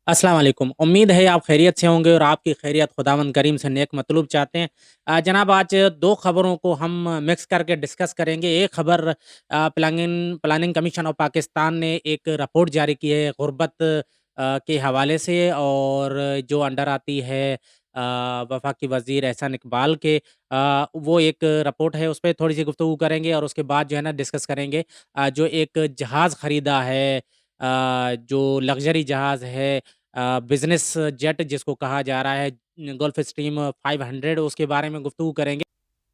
अस्सलाम वालेकुम। उम्मीद है आप खैरियत से होंगे और आपकी खैरियत खुदावंद करीम से नेक मतलूब चाहते हैं। जनाब आज 2 खबरों को हम मिक्स करके डिस्कस करेंगे। एक खबर planning planning commission of Pakistan ने एक रिपोर्ट जारी की है गुर्बत के हवाले से और जो अंडर आती है वफ़ाकी वज़ीर एहसान इकबाल के वो एक रिपोर्ट है उस पे थोड़ी-सी गुफ्तगू करेंगे और उसके बाद जो है ना डिस्कस करेंगे जो एक जहाज़ खरीदा है जो लग्ज़री जहाज़ है बिज़नेस जेट जिसको कहा जा रहा है गल्फ स्ट्रीम 500 उसके बारे में गुफ्तगू करेंगे।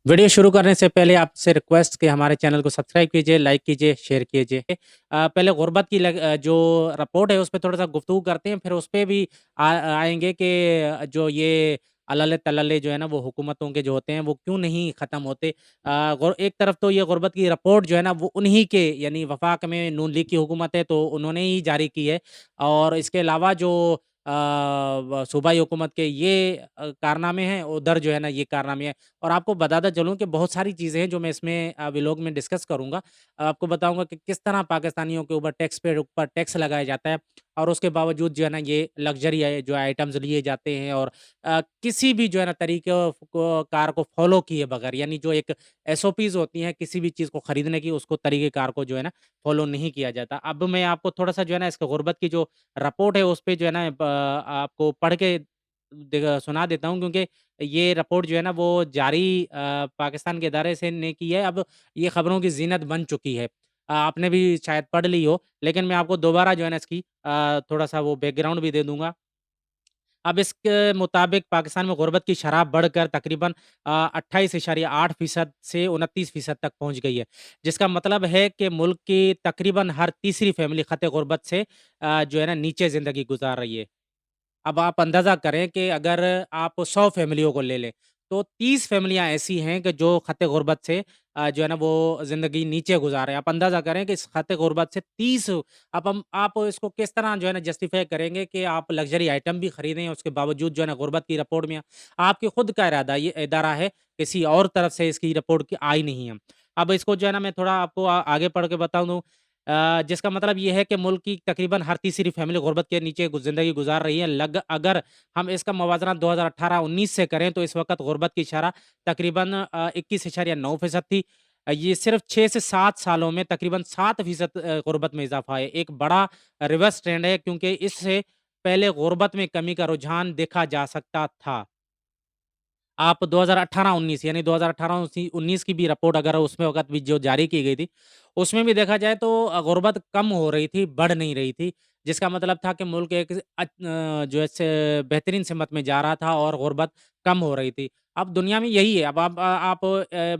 वीडियो शुरू करने से पहले आपसे रिक्वेस्ट कि हमारे चैनल को सब्सक्राइब कीजिए, लाइक कीजिए, शेयर कीजिए। पहले गुर्बत की जो रिपोर्ट है उस पे थोड़ा-सा गुफ्तगू करते हैं, फिर उस पे भी आएँगे कि जो ये अल्ल-तल्ल जो है ना वो हुकूमतों के जो होते हैं वो क्यों नहीं ख़त्म होते। गुर एक तरफ तो ये गुर्बत की रिपोर्ट जो है ना वो उन्हीं के यानी वफ़ाक में नून लीग की हुकूमत है तो उन्होंने ही जारी की है और इसके अलावा जो सूबाई हुकूमत के ये कारनामे हैं, उधर जो है ना ये कारनामे हैं। और आपको बताता चलूँ कि बहुत सारी चीज़ें हैं जो मैं इसमें व्लॉग में डिस्कस करूँगा। आपको बताऊँगा कि किस तरह पाकिस्तानियों के ऊपर टैक्स लगाया जाता है और उसके बावजूद जो है ना ये लग्ज़री जो आइटम्स लिए जाते हैं और किसी भी जो है ना तरीके को कार को फ़ॉलो किए बगैर यानी जो एक एसओपीज़ होती हैं किसी भी चीज़ को खरीदने की उसको तरीक़ेकार को जो है ना फ़ॉलो नहीं किया जाता। अब मैं आपको थोड़ा-सा जो है ना इसका गुर्बत की जो रिपोर्ट है उस पे जो है ना आपको पढ़ के सुना देता हूँ क्योंकि ये रिपोर्ट जो है ना वो जारी पाकिस्तान के इदारे से ने की है। अब ये खबरों की ज़ीनत बन चुकी है। आपने भी शायद पढ़ ली हो, लेकिन मैं आपको दोबारा जो है ना इसकी थोड़ा-सा वो बैकग्राउंड भी दे दूँगा। अब इसके मुताबिक पाकिस्तान में गुर्बत की शरह बढ़कर तकरीबन 28.8% से 29% तक पहुँच गई है। जिसका मतलब है कि मुल्क की तकरीबन हर तीसरी फैमिली खत गुर्बत से जो है ना नीचे ज़िंदगी गुज़ार रही है। अब आप अंदाज़ा करें कि अगर आप 100 फैमिलियों को ले लें, तो 30 फैमिलियाँ ऐसी हैं कि जो खत गुर्बत से जो है ना वो ज़िंदगी नीचे गुज़ार रहे हैं। आप अंदाज़ा करें कि इस खत गुर्बत से 30 अब हम आप इसको किस तरह जो है ना जस्टिफ़ाई करेंगे कि आप लग्ज़री आइटम भी खरीदें, उसके बावजूद जो है ना गुर्बत की रिपोर्ट में आपके खुद का ये इदारा है, किसी और तरफ से इसकी रिपोर्ट की आई नहीं है। अब इसको जो है ना मैं थोड़ा आपको आगे पढ़ के बता दूँ जिसका मतलब ये है कि मुल्क की तकरीबन हर तीसरी फैमिली गुर्बत के नीचे ज़िंदगी गुज़ार रही है। लग अगर हम इसका मवाज़ना 2018-19 से करें तो इस वक़्त गुर्बत की शरह तकरीबन 21.9% थी। ये सिर्फ़ 6 से 7 सालों में तकरीबन 7% गुर्बत में इज़ाफ़ा है। एक बड़ा रिवर्स ट्रेंड है क्योंकि इससे पहले गुर्बत में कमी का रुझान देखा जा सकता था। आप 2018-19 यानी 2018-19 की भी रिपोर्ट अगर उसमें वक़्त भी जो जारी की गई थी, उसमें भी देखा जाए तो गुर्बत कम हो रही थी, बढ़ नहीं रही थी। जिसका मतलब था कि मुल्क एक जो है से बेहतरीन सिमत में जा रहा था और गुर्बत कम हो रही थी। अब दुनिया में यही है, अब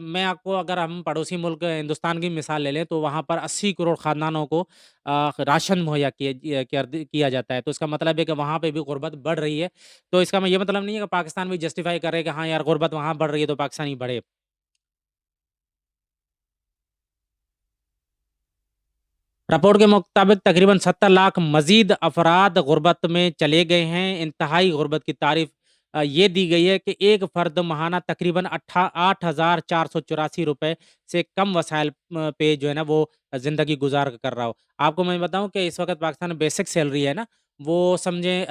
मैं आपको अगर हम पड़ोसी मुल्क हिंदुस्तान की मिसाल ले लें, तो वहाँ पर 80 करोड़ ख़ानदानों को राशन मुहैया किया जाता है। तो इसका मतलब है कि वहाँ पे भी गुर्बत बढ़ रही है। तो इसका ये मतलब नहीं है कि पाकिस्तान भी जस्टिफ़ाई करे कि हाँ यार गुर्बत वहाँ बढ़ रही है तो पाकिस्तान ही बढ़े। रिपोर्ट के मुताबिक तकरीबन 70 लाख मज़ीद अफ़राद गुर्बत में चले गए हैं। इंतहाई गुर्बत की तारीफ़ ये दी गई है कि एक फ़र्द माहाना तकरीबन 8,484 रुपए से कम वसाइल पे जो है ना वो ज़िंदगी गुज़ार कर रहा हो। आपको मैं बताऊँ कि इस वक़्त पाकिस्तान में बेसिक सैलरी है ना, वो समझें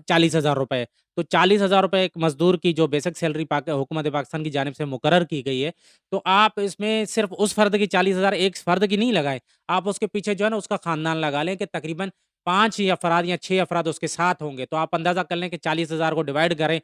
40,000 रुपए। तो 40,000 रुपए एक मज़दूर की जो बेसिक सैलरी हुकूमत पाकिस्तान की जानिब से मुकर्रर की गई है, तो आप इसमें सिर्फ़ उस फ़र्द की 40,000 एक फ़र्द की नहीं लगाएँ। आप उसके पीछे जो है ना उसका खानदान लगा लें कि तकरीबन 5 ही अफ़राद या 6 अफ़राद उसके साथ होंगे। तो आप अंदाज़ा कर लें कि 40,000 को डिवाइड करें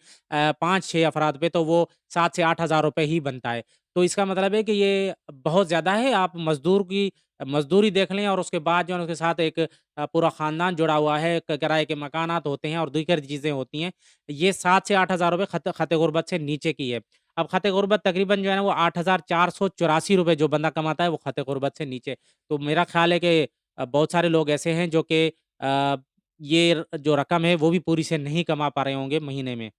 5-6 अफ़राद पे तो वो 7 से 8,000 रुपए ही बनता है। तो इसका मतलब है कि ये बहुत ज़्यादा है। आप मज़दूर की मज़दूरी देख लें और उसके बाद जो है ना उसके साथ एक पूरा ख़ानदान जुड़ा हुआ है, किराए के मकानात होते हैं और दीगर चीज़ें होती हैं। ये 7 से 8,000 रुपए खत गुर्बत से नीचे की है। अब खत गुर्बत तकरीबन जो है ना वो 8,484 रुपए जो बंदा कमाता है वो खत गुर्बत से नीचे। तो मेरा ख़्याल है कि बहुत सारे लोग ऐसे हैं जो कि ये जो रकम है वो भी पूरी से नहीं कमा पा रहे होंगे महीने में।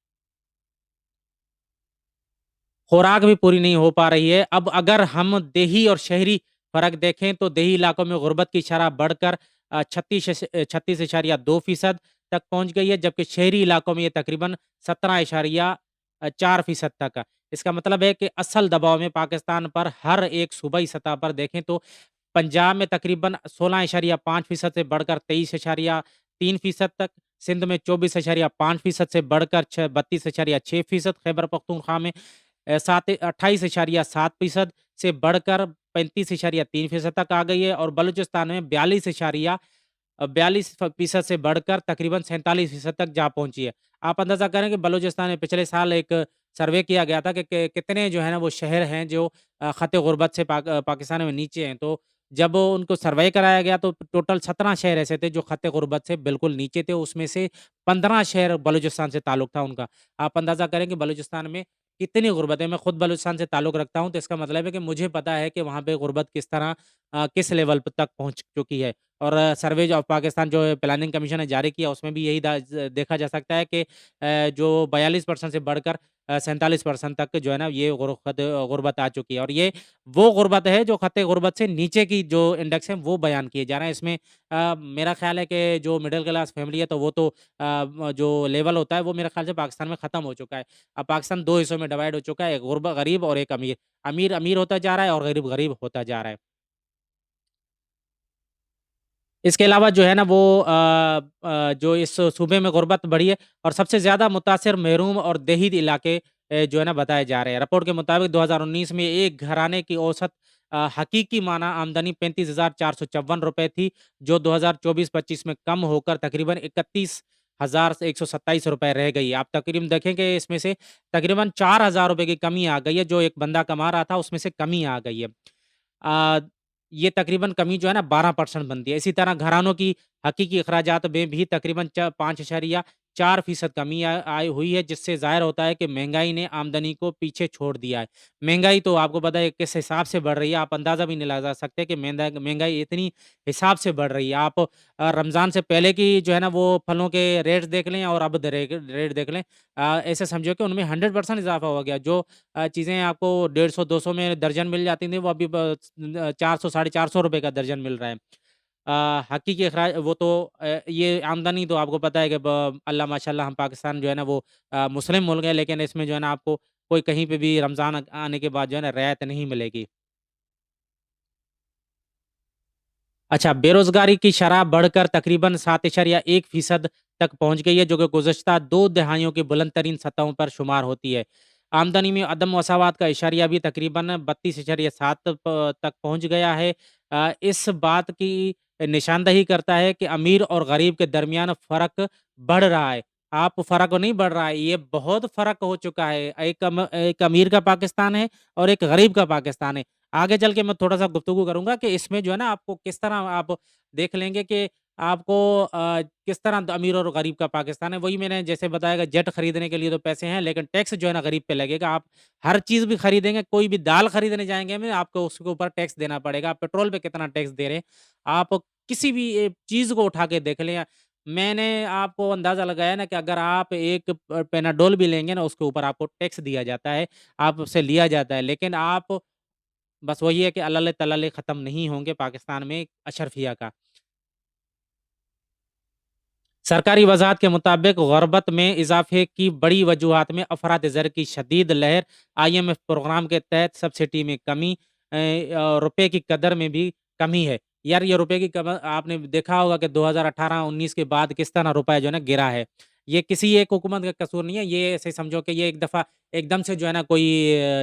खुराक भी पूरी नहीं हो पा रही है। अब अगर हम देही और शहरी फ़र्क देखें तो देही इलाकों में गुर्बत की शरह बढ़कर 36.2% तक पहुँच गई है, जबकि शहरी इलाकों में ये तकरीबन 17.4% तक है। इसका मतलब है कि असल दबाव में पाकिस्तान पर हर एक सूबाई सतह पर देखें तो पंजाब में तकरीबन 16.5% से बढ़कर 3% तक, सिंध में 24.5% से बढ़कर 32.6%, खैबर पख्तूनख्वा में 28.7% से बढ़कर 35.3% तक आ गई है, और बलूचिस्तान में 42% से बढ़कर तकरीबन 47% तक जा पहुँची है। आप अंदाज़ा करें कि बलूचिस्तान में पिछले साल एक सर्वे किया गया था कि कितने जो है ना वो शहर हैं जो ख़त गुर्बत से पाकिस्तान में नीचे हैं। तो जब उनको सर्वे कराया गया तो टोटल 17 शहर ऐसे थे जो ख़त गुर्बत से बिल्कुल नीचे थे, उसमें से 15 शहर बलूचिस्तान से ताल्लुक था उनका। आप अंदाज़ा करें कि बलूचिस्तान में कितनी गुर्बत है। मैं खुद बलूचिस्तान से ताल्लुक रखता हूँ, तो इसका मतलब है कि मुझे पता है कि वहाँ पे गुर्बत किस तरह किस लेवल तक पहुँच चुकी है। और सर्वे ऑफ पाकिस्तान जो प्लानिंग कमीशन ने जारी किया, उसमें भी यही देखा जा सकता है कि जो 42% से बढ़कर 47% तक जो है ना ये गुर्बत आ चुकी है, और ये वो गुर्बत है जो खत्ते गुर्बत से नीचे की जो इंडेक्स है वो बयान किए जा रहे हैं। इसमें मेरा ख्याल है कि जो मिडिल क्लास फैमिली है तो वो तो जो लेवल होता है वो मेरे ख्याल से पाकिस्तान में ख़त्म हो चुका है। अब पाकिस्तान 2 हिस्सों में डिवाइड हो चुका है, एक गरीब और एक अमीर। अमीर अमीर होता जा रहा है और गरीब गरीब होता जा रहा है। इसके अलावा जो है ना वो जो इस सूबे में गुर्बत बढ़ी है, और सबसे ज़्यादा मुतासिर महरूम और देही इलाके जो है ना बताए जा रहे हैं। रिपोर्ट के मुताबिक 2019 में एक घराने की औसत हकीकी माना आमदनी 35,454 रुपए थी, जो 2024-25 में कम होकर तकरीबन 31,127 रुपए रह गई। आप तकरीबन देखें कि इसमें से तकरीबन 4,000 रुपए की कमी आ गई है, जो एक बंदा कमा रहा था उसमें से कमी आ गई है। अ, ये तकरीबन कमी जो है ना 12% बनती है। इसी तरह घरानों की हकीकी अखराजात में भी तकरीबन 5.4% कमी आई हुई है, जिससे ज़ाहिर होता है कि महँगाई ने आमदनी को पीछे छोड़ दिया है। महँगाई तो आपको पता है किस हिसाब से बढ़ रही है, आप अंदाज़ा भी नहीं लगा सकते कि महँगाई इतनी हिसाब से बढ़ रही है। आप रमज़ान से पहले की जो है ना वो फलों के रेट्स देख लें और अब रेट देख लें। ऐसे समझो कि उनमें 100% इज़ाफ़ा हो गया। जो चीज़ें आपको 150-200 में दर्जन मिल जाती थी, वो अभी 400 साढ़े 400 रुपए का दर्जन मिल रहा है। हकीकी अखराज वो तो ये आमदनी तो आपको पता है कि अल्लाह माशाल्लाह हम पाकिस्तान जो है ना वो मुस्लिम मुल्क है, लेकिन इसमें जो है ना आपको कोई कहीं पे भी रमज़ान आने के बाद जो है ना रियायत नहीं मिलेगी। अच्छा, बेरोज़गारी की शरह बढ़कर तकरीबन 7.1% तक पहुँच गई है, जो कि गुज़श्ता 2 दहाइयों की बुलंद तरीन सतहों पर शुमार होती है। आमदनी में अदम मसावात का इशारिया भी तकरीबन 32.7 तक पहुँच गया है। इस बात की निशानदही करता है कि अमीर और गरीब के दरमियान फ़र्क बढ़ रहा है। आप फ़र्क नहीं बढ़ रहा है, ये बहुत फ़र्क हो चुका है। एक अमीर का पाकिस्तान है और एक गरीब का पाकिस्तान है। आगे चल के मैं थोड़ा-सा गुफ्तगू करूँगा कि इसमें जो है ना आपको किस तरह आप देख लेंगे कि आपको किस तरह अमीर और गरीब का पाकिस्तान है। वही मैंने जैसे बताया कि जेट खरीदने के लिए तो पैसे हैं, लेकिन टैक्स जो है ना गरीब पे लगेगा। आप हर चीज़ भी खरीदेंगे, कोई भी दाल खरीदने जाएँगे में आपको उसके ऊपर टैक्स देना पड़ेगा। आप पेट्रोल पे कितना टैक्स दे रहे हैं, आप किसी भी चीज़ को उठा के देख लें। मैंने आपको अंदाज़ा लगाया ना कि अगर आप एक पैनाडोल भी लेंगे ना, उसके ऊपर आपको टैक्स दिया जाता है, आपसे लिया जाता है। लेकिन आप बस वही है कि अल्लल-तल्लल ख़त्म नहीं होंगे पाकिस्तान में अशरफिया का। सरकारी वज़ाहत के मुताबिक ग़ुरबत में इज़ाफ़े की बड़ी वजूहात में अफ़रात ज़र की शदीद लहर, आईएमएफ प्रोग्राम के तहत सब्सिडी में कमी, रुपए की कदर में भी कमी है। यार ये रुपए की कदर आपने देखा होगा कि 2018-19 के बाद किस तरह रुपया जो है ना गिरा है। ये किसी एक हुकूमत का कसूर नहीं है, ये ऐसे समझो कि ये एक दफ़ा एकदम से जो है ना कोई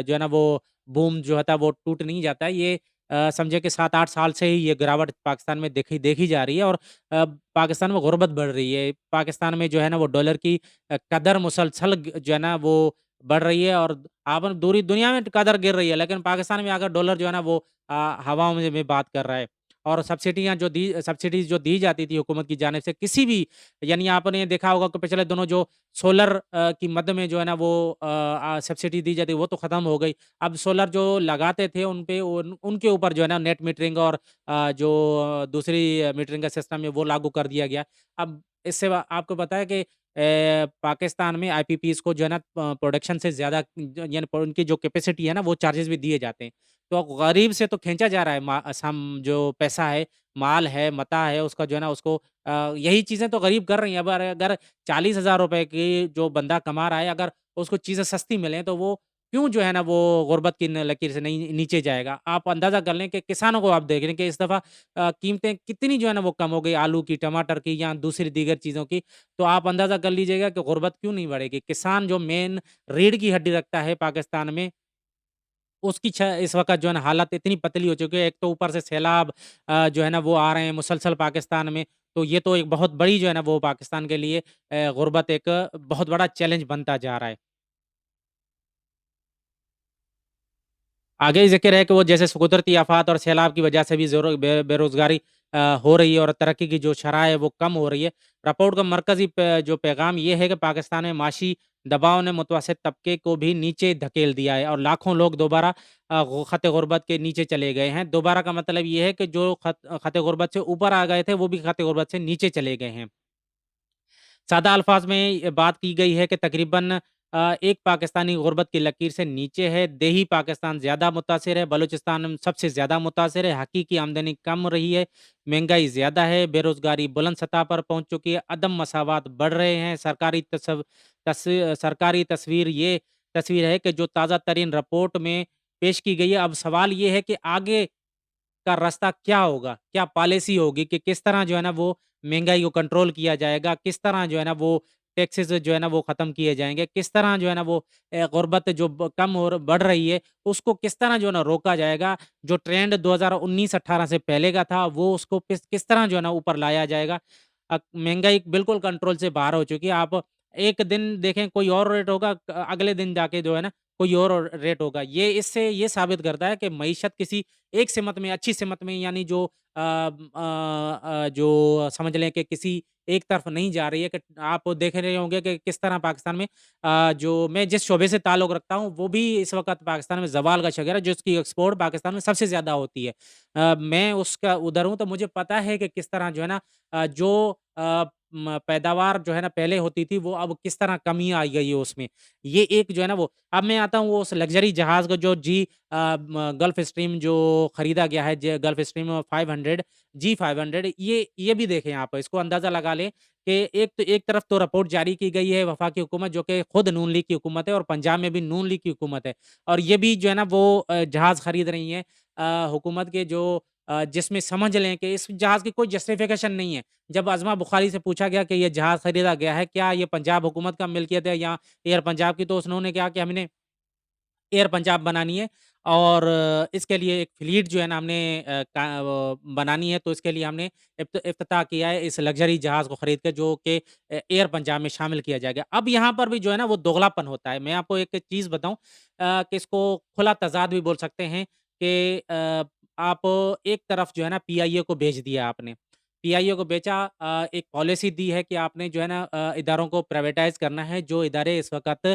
जो है ना वो बूम जो होता है वो टूट नहीं जाता है। ये समझिए कि 7-8 साल से ही ये गिरावट पाकिस्तान में देखी देखी जा रही है, और पाकिस्तान में गुर्बत बढ़ रही है। पाकिस्तान में जो है ना वो डॉलर की कदर मुसलसल जो है ना वो बढ़ रही है, और आप दूरी दुनिया में कदर गिर रही है, लेकिन पाकिस्तान में आकर डॉलर जो है ना वो हवाओं में बात कर रहा है। और सब्सिडीज़ जो दी जाती थी हुकूमत की जानिब से किसी भी, यानी आपने देखा होगा कि पिछले दिनों जो सोलर की मद में जो है ना वो सब्सिडी दी जाती है वो तो ख़त्म हो गई। अब सोलर जो लगाते थे उन पे उनके ऊपर जो है ना नेट मीटरिंग और जो दूसरी मीटरिंग का सिस्टम है वो लागू कर दिया गया। अब इससे आपको पता है कि पाकिस्तान में आईपीपीज़ को जो है ना प्रोडक्शन से ज़्यादा यानी उनकी जो कैपेसिटी है ना वो चार्जेस भी दिए जाते हैं। तो गरीब से तो खींचा जा रहा है जो पैसा है, माल है, मता है, उसका जो है ना उसको यही चीज़ें तो गरीब कर रही हैं। अब अगर 40,000 रुपए की जो बंदा कमा रहा है, अगर उसको चीज़ें सस्ती मिलें तो वो क्यों जो है ना वो गुर्बत की लकीर से नहीं नीचे जाएगा। आप अंदाज़ा कर लें कि किसानों को आप देख लें कि इस दफ़ा कीमतें कितनी जो है ना वो कम हो गई आलू की, टमाटर की या दूसरी दीगर चीज़ों की। तो आप अंदाज़ा कर लीजिएगा कि गुर्बत क्यों नहीं बढ़ेगी। किसान जो मेन रीढ़ की हड्डी रखता है पाकिस्तान में, उसकी इस वक़्त जो है ना हालत इतनी पतली हो चुकी है। एक तो ऊपर से सैलाब जो है ना वो आ रहे हैं मुसलसल पाकिस्तान में। तो ये तो एक बहुत बड़ी जो है ना वो पाकिस्तान के लिए गुर्बत एक बहुत बड़ा चैलेंज बनता जा रहा है। आगे ज़िक्र है कि वो जैसे कुदरती आफ़ात और सैलाब की वजह से भी बेरोज़गारी हो रही है और तरक्की की जो शरह है वो कम हो रही है। रिपोर्ट का मरकज़ी जो पैगाम ये है कि पाकिस्तान में माशी दबाव ने मुतवस्सित तबके को भी नीचे धकेल दिया है और लाखों लोग दोबारा ख़त-ए-ग़ुरबत के नीचे चले गए हैं। दोबारा का मतलब ये है कि जो ख़त-ए-ग़ुरबत से ऊपर आ गए थे, वो भी ख़त-ए-ग़ुरबत से नीचे चले गए हैं। सादा अल्फाज में बात की गई है कि तकरीबन एक पाकिस्तानी गुर्बत की लकीर से नीचे है, देही पाकिस्तान ज़्यादा मुतासिर है, बलूचिस्तान सबसे ज़्यादा मुतासिर है, हकीकी आमदनी कम रही है, महंगाई ज़्यादा है, बेरोज़गारी बुलंद सतह पर पहुँच चुकी है, अदम मसावात बढ़ रहे हैं। सरकारी तस्वीर है कि जो ताज़ा तरीन रिपोर्ट में पेश की गई है। अब सवाल ये है कि आगे का रास्ता क्या होगा? क्या पॉलिसी होगी कि किस तरह जो है ना वो महँगाई को कंट्रोल किया जाएगा? किस तरह जो है ना वो टैक्सेस जो है ना वो ख़त्म किए जाएँगे? किस तरह जो है ना वो गुर्बत जो कम और बढ़ रही है, उसको किस तरह जो है ना रोका जाएगा? जो ट्रेंड 2019-18 से पहले का था, वो उसको किस किस तरह जो है ना ऊपर लाया जाएगा? महँगाई बिल्कुल कंट्रोल से बाहर हो चुकी है। आप एक दिन देखें कोई और रेट होगा, अगले दिन जाके जो है ना कोई और रेट होगा। ये साबित करता है कि मईशत किसी एक सिमत में, अच्छी सिमत में, यानी जो जो समझ लें कि किसी एक तरफ नहीं जा रही है। कि आप देख रहे होंगे कि किस तरह पाकिस्तान में जो मैं जिस शोबे से ताल्लुक़ रखता हूँ, वो भी इस वक़्त पाकिस्तान में ज़वाल का शिकार है, जिसकी एक्सपोर्ट पाकिस्तान में सबसे ज़्यादा होती है। मैं उसका उधर हूँ, तो मुझे पता है कि किस तरह जो है ना जो पैदावार जो है ना पहले होती थी, वो अब किस तरह कमी आई गई है उसमें। ये एक जो है ना वो अब मैं आता हूँ वो उस लग्ज़री जहाज़ को जो गल्फ़ स्ट्रीम जो खरीदा गया है, गल्फ़ स्ट्रीम 500 जी 500, ये भी देखें आप, इसको अंदाज़ा लगा लें कि एक तरफ तो रिपोर्ट जारी की गई है वफ़ाकी हुकूमत, जो कि खुद नून लीग की हुकूमत है, और पंजाब में भी नून लीग की हुकूमत है। और ये भी जो है ना वो जहाज़ खरीद रही हैं हुकूमत के जो जिसमें समझ लें कि इस जहाज़ की कोई जस्टिफ़िकेशन नहीं है। जब अज़मा बुख़ारी से पूछा गया कि ये जहाज़ खरीदा गया है, क्या ये पंजाब हुकूमत का मिल्कियत है या एयर पंजाब की? तो उन्होंने कहा कि हमने एयर पंजाब बनानी है और इसके लिए एक फ्लीट जो है ना हमने बनानी है, तो इसके लिए हमने इफ्तिताह किया है इस लग्ज़री जहाज़ को खरीद के, जो कि एयर पंजाब में शामिल किया जाएगा। अब यहाँ पर भी जो है ना वो दोगलापन होता है। मैं आपको एक चीज़ बताऊँ कि इसको खुला तज़ाद भी बोल सकते हैं कि आप एक तरफ जो है ना पीआईए को भेज दिया आपने। पीआईए को बेचा, एक पॉलिसी दी है कि आपने जो है ना इदारों को प्राइवेटाइज़ करना है, जो इदारे इस वक़्त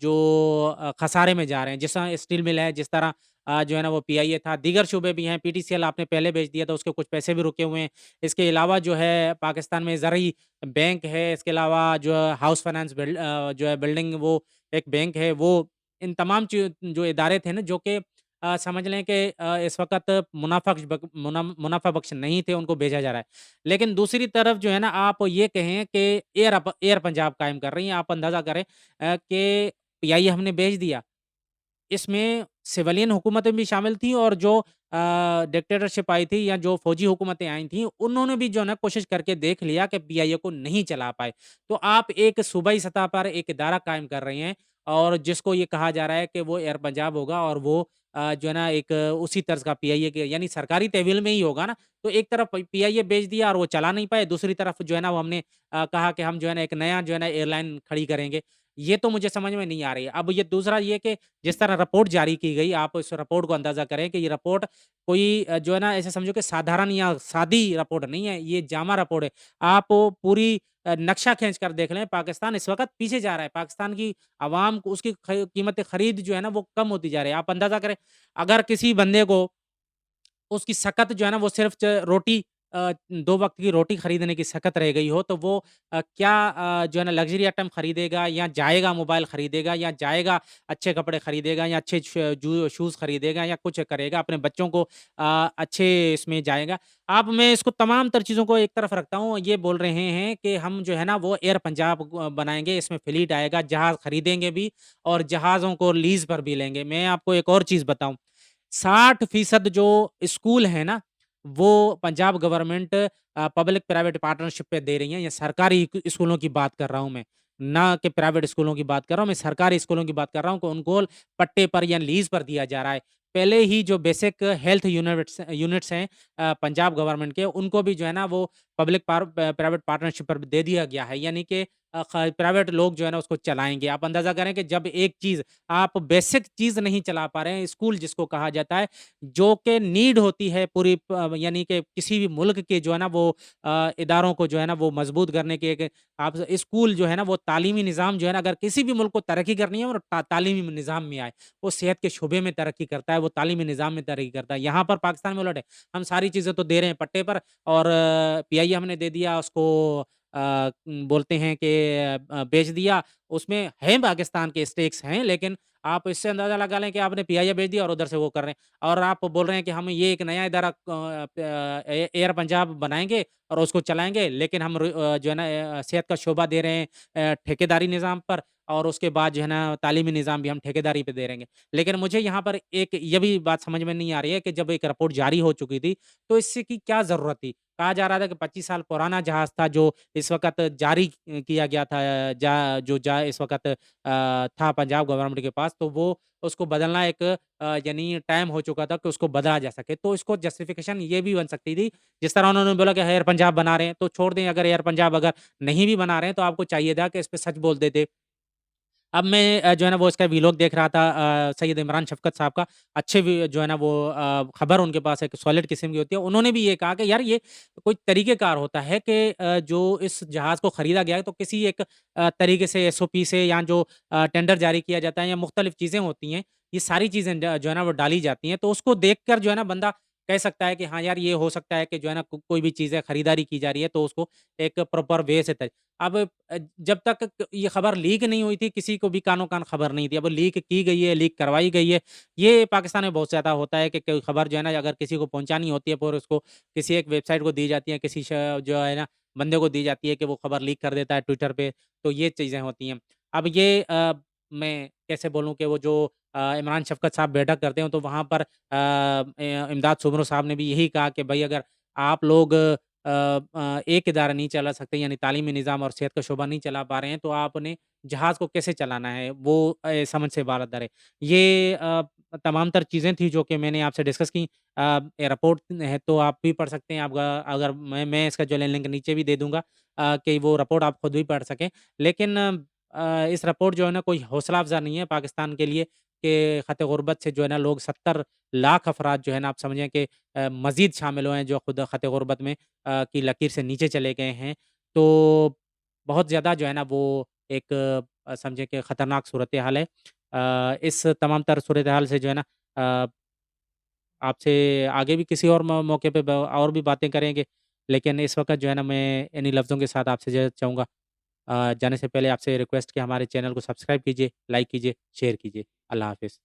जो खसारे में जा रहे हैं। जिस तरह स्टील मिल है, जिस तरह जो है ना वो पीआईए था, दीगर शोबे भी हैं, पीटीसीएल आपने पहले बेच दिया था, उसके कुछ पैसे भी रुके हुए हैं। इसके अलावा जो है पाकिस्तान में ज़रई बैंक है, इसके अलावा जो है हाउस फाइनेंस जो है बिल्डिंग, वो एक बैंक है, वो इन तमाम जो इदारे थे ना, जो कि समझ लें कि इस वक़्त मुनाफ़ा बख्श नहीं थे, उनको भेजा जा रहा है। लेकिन दूसरी तरफ जो है ना आप ये कहें कि एयर पंजाब कायम कर रही हैं, आप अंदाज़ा करें कि पीआईए हमने भेज दिया। इसमें सिविलियन हुकूमतें भी शामिल थीं और जो डिक्टेटरशिप आई थी या जो फौजी हुकूमतें आई थीं, उन्होंने भी जो है ना कोशिश करके देख लिया कि पीआईए को नहीं चला पाए। तो आप एक सूबाई सतह पर एक इदारा कायम कर रहे हैं और जिसको ये कहा जा रहा है कि वो एयर पंजाब होगा और वो जो है ना एक उसी तर्ज का पीआईए के यानी सरकारी तहवील में ही होगा ना। तो एक तरफ पीआईए बेच दिया और वो चला नहीं पाए, दूसरी तरफ जो है ना वो हमने कहा कि हम जो है ना एक नया जो है ना एयरलाइन खड़ी करेंगे। ये तो मुझे समझ में नहीं आ रही है। अब ये दूसरा ये कि जिस तरह रिपोर्ट जारी की गई, आप इस रिपोर्ट को अंदाज़ा करें कि ये रिपोर्ट कोई जो है ना ऐसे समझो कि साधारण या सादी रिपोर्ट नहीं है, ये जामा रिपोर्ट है। आप पूरी नक्शा खींच कर देख लें, पाकिस्तान इस वक़्त पीछे जा रहा है। पाकिस्तान की आवाम को उसकी कीमत खरीद जो है ना वो कम होती जा रही है। आप अंदाज़ा करें, अगर किसी बंदे को उसकी शकत जो है ना वो सिर्फ़ रोटी 2 वक़्त की रोटी खरीदने की शकत रह गई हो, तो वो क्या जो है ना लग्ज़री आइटम खरीदेगा, या जाएगा मोबाइल खरीदेगा, या जाएगा अच्छे कपड़े खरीदेगा, या अच्छे शूज़ खरीदेगा, या कुछ करेगा, अपने बच्चों को अच्छे इसमें जाएगा। अब मैं इसको तमाम तर चीज़ों को एक तरफ रखता हूँ, ये बोल रहे हैं कि हम जो है ना वो एयर पंजाब बनाएँगे, इसमें फ्लीट आएगा, जहाज़ खरीदेंगे भी और जहाज़ों को लीज़ पर भी लेंगे। मैं आपको एक और चीज़ बताऊँ, 60% जो स्कूल है ना, वो Punjab government public private partnership पे दे रही है। ये सरकारी स्कूलों की बात कर रहा हूँ मैं, ना कि प्राइवेट स्कूलों की बात कर रहा हूँ, मैं सरकारी स्कूलों की बात कर रहा हूँ कि उनको पट्टे पर या लीज़ पर दिया जा रहा है। पहले ही जो बेसिक हेल्थ यूनिट्स यूनिट्स हैं पंजाब गवर्नमेंट के, उनको भी जो है ना वो पब्लिक प्राइवेट पार्टनरशिप पर दे दिया गया है। यानी कि प्राइवेट लोग जो है ना उसको चलाएँगे। आप अंदाज़ा करें कि जब एक चीज़ आप बेसिक चीज़ नहीं चला पा रहे हैं, स्कूल जिसको कहा जाता है, जो कि नीड होती है पूरी यानी कि किसी भी मुल्क के जो है ना वो इदारों को जो है ना वो मजबूत करने के एक आप स्कूल जो है ना वो तालीमी निज़ाम जो है ना अगर किसी भी मुल्क को तरक्की करनी है और तालीमी निज़ाम में आए, वो सेहत के शोबे में तरक्की करता है, वो तालीमी निज़ाम में तरक्की करता है। यहाँ पर पाकिस्तान में उलट है, हम सारी चीज़ें तो दे रहे हैं पट्टे पर और पीआईए हमने दे दिया उसको बोलते हैं कि बेच दिया, उसमें हैं पाकिस्तान के स्टेक्स हैं, लेकिन आप इससे अंदाज़ा लगा लें कि आपने पीआईए बेच दिया और उधर से वो कर रहे हैं। और आप बोल रहे हैं कि हम ये एक नया इदारा एयर पंजाब बनाएँगे और उसको चलाएँगे, लेकिन हम जो है ना सेहत का शोबा दे रहे हैं ठेकेदारी निज़ाम पर और उसके बाद जो है ना तालीमी निज़ाम भी हम ठेकेदारी पे दे रहेंगे। लेकिन मुझे यहाँ पर एक ये भी बात समझ में नहीं आ रही है कि जब एक रिपोर्ट जारी हो चुकी थी, तो इससे की क्या ज़रूरत थी? कहा जा रहा था कि 25 साल पुराना जहाज़ था जो इस वक़्त जारी किया गया था इस वक़्त था पंजाब गवर्नमेंट के पास, तो वो उसको बदलना एक यानी टाइम हो चुका था कि उसको बदला जा सके। तो इसको जस्टिफ़िकेशन ये भी बन सकती थी, जिस तरह उन्होंने बोला कि एयर पंजाब बना रहे हैं, तो छोड़ दें अगर एयर पंजाब अगर नहीं भी बना रहे हैं, तो आपको चाहिए था कि इस पे सच बोल देते। अब मैं जो है ना वो इसका वीलॉग देख रहा था सैयद इमरान शफ़कत साहब का, अच्छे जो है ना वो खबर उनके पास एक सॉलिड किस्म की होती है। उन्होंने भी ये कहा कि यार ये कोई तरीक़ेकार होता है कि जो इस जहाज़ को खरीदा गया है तो किसी एक तरीके से एसओपी से या जो टेंडर जारी किया जाता है या मुख्तलिफ़ चीज़ें होती हैं, ये सारी चीज़ें जो है ना वो डाली जाती हैं। तो उसको देखकर जो है ना बंदा कह सकता है कि हाँ यार ये हो सकता है कि जो है ना कोई भी चीज़ें खरीदारी की जा रही है तो उसको एक प्रॉपर वे से अब जब तक ये खबर लीक नहीं हुई थी, किसी को भी कानो-कान खबर नहीं थी। अब लीक की गई है, लीक करवाई गई है। ये पाकिस्तान में बहुत ज़्यादा होता है कि कोई खबर जो है ना अगर किसी को पहुँचानी होती है फिर उसको किसी एक वेबसाइट को दी जाती है, किसी जो है ना बंदे को दी जाती है कि वो खबर लीक कर देता है ट्विटर पे, तो ये चीज़ें होती हैं। अब ये मैं कैसे बोलूँ कि वो जो इमरान शफ़कत साहब बैठक करते हैं तो वहाँ पर इमदाद सुमरो साहब ने भी यही कहा कि भई अगर आप लोग एक इदारा नहीं चला सकते यानी तालीमी निज़ाम और सेहत का शोबा नहीं चला पा रहे हैं, तो आपने जहाज़ को कैसे चलाना है, वो समझ से बाहर है। ये तमाम तर चीज़ें थी जो कि मैंने आपसे डिस्कस की। ये रिपोर्ट है तो आप भी पढ़ सकते हैं, आप अगर मैं इसका जो है लिंक नीचे भी दे दूँगा कि वो रिपोर्ट आप खुद भी पढ़ सकें। लेकिन इस रिपोर्ट जो है ना कोई हौसला अफ़ज़ा नहीं है पाकिस्तान के लिए कि ख़त-ए-ग़ुरबत से जो है ना लोग 70 लाख अफ़राद जो है ना आप समझें कि मज़ीद शामिल हुए हैं जो खुद ख़त-ए-ग़ुरबत में की लकीर से नीचे चले गए हैं। तो बहुत ज़्यादा जो है ना वो एक समझें कि ख़तरनाक सूरत-ए-हाल है। इस तमाम तर सूरत-ए-हाल से जो है ना अ, आपसे आगे भी किसी और मौके पे और भी बातें करेंगे। लेकिन इस वक़्त जो है ना मैं इन्हीं लफ्ज़ों के साथ आपसे इजाज़त चाहूँगा। जाने से पहले आपसे रिक्वेस्ट कि हमारे चैनल को सब्सक्राइब कीजिए, लाइक कीजिए, शेयर कीजिए। अल्लाह हाफ़िज़।